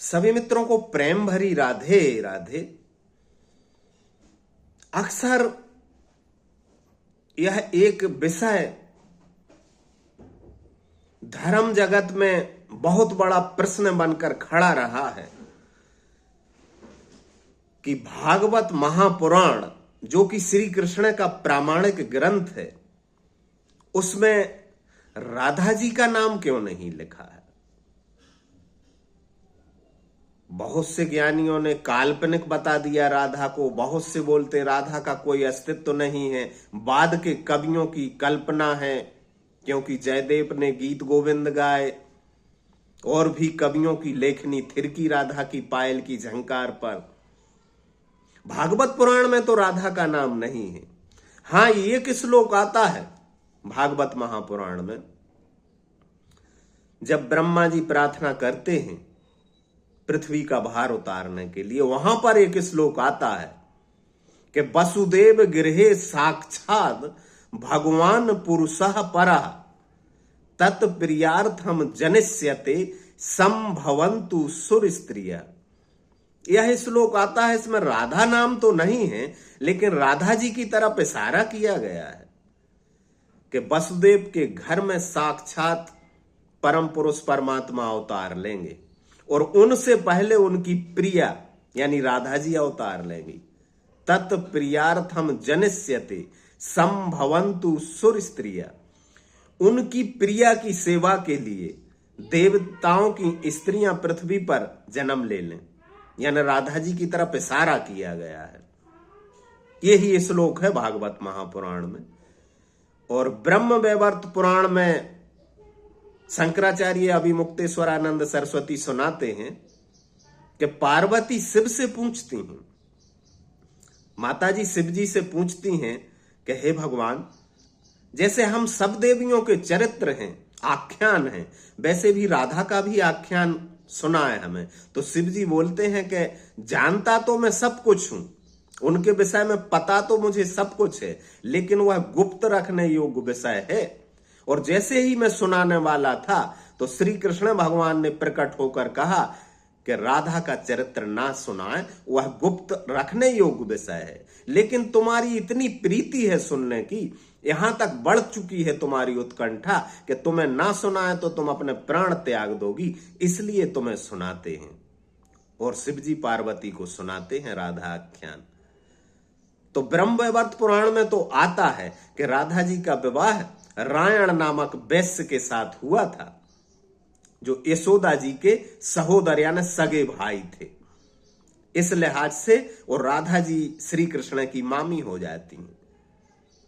सभी मित्रों को प्रेम भरी राधे राधे। अक्सर यह एक विषय धर्म जगत में बहुत बड़ा प्रश्न बनकर खड़ा रहा है कि भागवत महापुराण जो कि श्री कृष्ण का प्रामाणिक ग्रंथ है, उसमें राधा जी का नाम क्यों नहीं लिखा है। बहुत से ज्ञानियों ने काल्पनिक बता दिया राधा को, बहुत से बोलते राधा का कोई अस्तित्व नहीं है, बाद के कवियों की कल्पना है क्योंकि जयदेव ने गीत गोविंद गाए और भी कवियों की लेखनी थिरकी राधा की पायल की झंकार पर। भागवत पुराण में तो राधा का नाम नहीं है। हां, एक श्लोक आता है भागवत महापुराण में, जब ब्रह्मा जी प्रार्थना करते हैं पृथ्वी का भार उतारने के लिए, वहां पर एक श्लोक आता है कि वसुदेव गृहे साक्षात भगवान पुरुषः परः तत्प्रियार्थम जनिष्यते संभवन्तु सुर स्त्रिय। यह श्लोक आता है, इसमें राधा नाम तो नहीं है, लेकिन राधा जी की तरफ इशारा किया गया है कि वसुदेव के घर में साक्षात परम पुरुष परमात्मा अवतार लेंगे और उनसे पहले उनकी प्रिया यानी राधा जी अवतार लेंगी। तत्प्रियार्थम जनिष्यते संभवन्तु सुर स्त्रिया। उनकी प्रिया की सेवा के लिए देवताओं की स्त्रियां पृथ्वी पर जन्म ले लें, यानी राधा जी की तरफ इशारा किया गया है। यही श्लोक है भागवत महापुराण में। और ब्रह्म वैवर्त पुराण में शंकराचार्य अभिमुक्तेश्वरानंद सरस्वती सुनाते हैं कि पार्वती शिव से पूछती हैं, माताजी शिव जी से पूछती हैं कि हे भगवान, जैसे हम सब देवियों के चरित्र हैं, आख्यान हैं, वैसे भी राधा का भी आख्यान सुना है हमें। तो शिव जी बोलते हैं कि जानता तो मैं सब कुछ हूं, उनके विषय में पता तो मुझे सब कुछ है, लेकिन वह गुप्त रखने योग्य विषय है। और जैसे ही मैं सुनाने वाला था तो श्री कृष्ण भगवान ने प्रकट होकर कहा कि राधा का चरित्र ना सुनाए, वह गुप्त रखने योग्य विषय है। लेकिन तुम्हारी इतनी प्रीति है सुनने की, यहां तक बढ़ चुकी है तुम्हारी उत्कंठा कि तुम्हें ना सुनाए तो तुम अपने प्राण त्याग दोगी, इसलिए तुम्हें सुनाते हैं। और शिव जी पार्वती को सुनाते हैं राधा आख्यान। तो ब्रह्म वैवर्त पुराण में तो आता है कि राधा जी का विवाह रायण नामक वैश्य के साथ हुआ था, जो यशोदा जी के सहोदर यानी सगे भाई थे। इस लिहाज से और राधा जी श्री कृष्ण की मामी हो जाती हैं।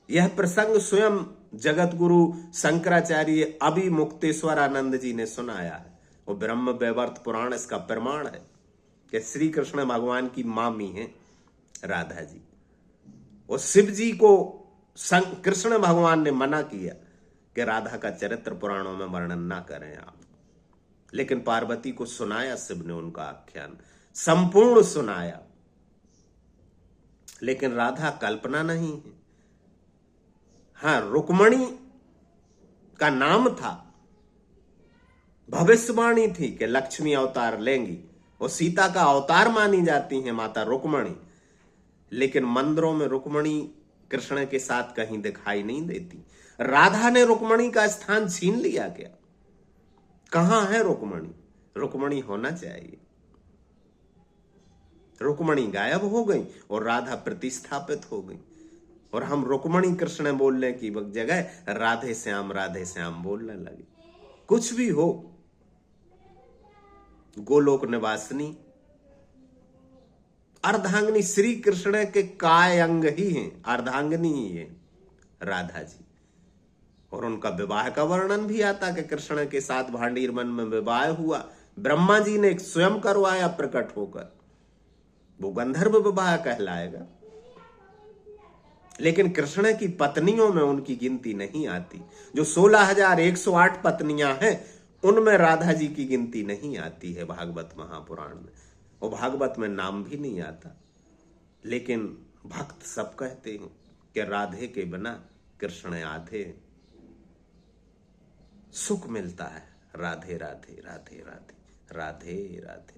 यह प्रसंग स्वयं जगत गुरु शंकराचार्य अभिमुक्तेश्वरानंद जी ने सुनाया है और ब्रह्म वैवर्त पुराण इसका प्रमाण है कि श्री कृष्ण भगवान की मामी है राधा जी। और शिव जी को कृष्ण भगवान ने मना किया कि राधा का चरित्र पुराणों में वर्णन ना करें आप, लेकिन पार्वती को सुनाया शिव ने उनका आख्यान, संपूर्ण सुनाया। लेकिन राधा कल्पना नहीं है। हां, रुक्मणी का नाम था, भविष्यवाणी थी कि लक्ष्मी अवतार लेंगी और सीता का अवतार मानी जाती है माता रुक्मणी, लेकिन मंदिरों में रुक्मणी कृष्ण के साथ कहीं दिखाई नहीं देती। राधा ने रुक्मणी का स्थान छीन लिया क्या? कहां है रुक्मणी? रुक्मणी होना चाहिए। रुक्मणी गायब हो गई और राधा प्रतिस्थापित हो गई, और हम रुक्मणी कृष्ण बोलने की जगह राधे श्याम बोलने लगे। कुछ भी हो, गोलोक निवासिनी अर्धांगिनी श्री कृष्ण के काय अंग ही हैं, अर्धांगिनी ही है राधा जी। और उनका विवाह का वर्णन भी आता कि कृष्ण के साथ भांडीर वन में विवाह हुआ, ब्रह्मा जी ने स्वयं करवाया प्रकट होकर, वो गंधर्व विवाह कहलाएगा। लेकिन कृष्ण की पत्नियों में उनकी गिनती नहीं आती। जो 16,108 पत्नियां हैं उनमें राधा जी की गिनती नहीं आती है भागवत महापुराण में, और भागवत में नाम भी नहीं आता। लेकिन भक्त सब कहते हैं कि राधे के बिना कृष्ण आधे। सुख मिलता है राधे राधे राधे राधे राधे राधे।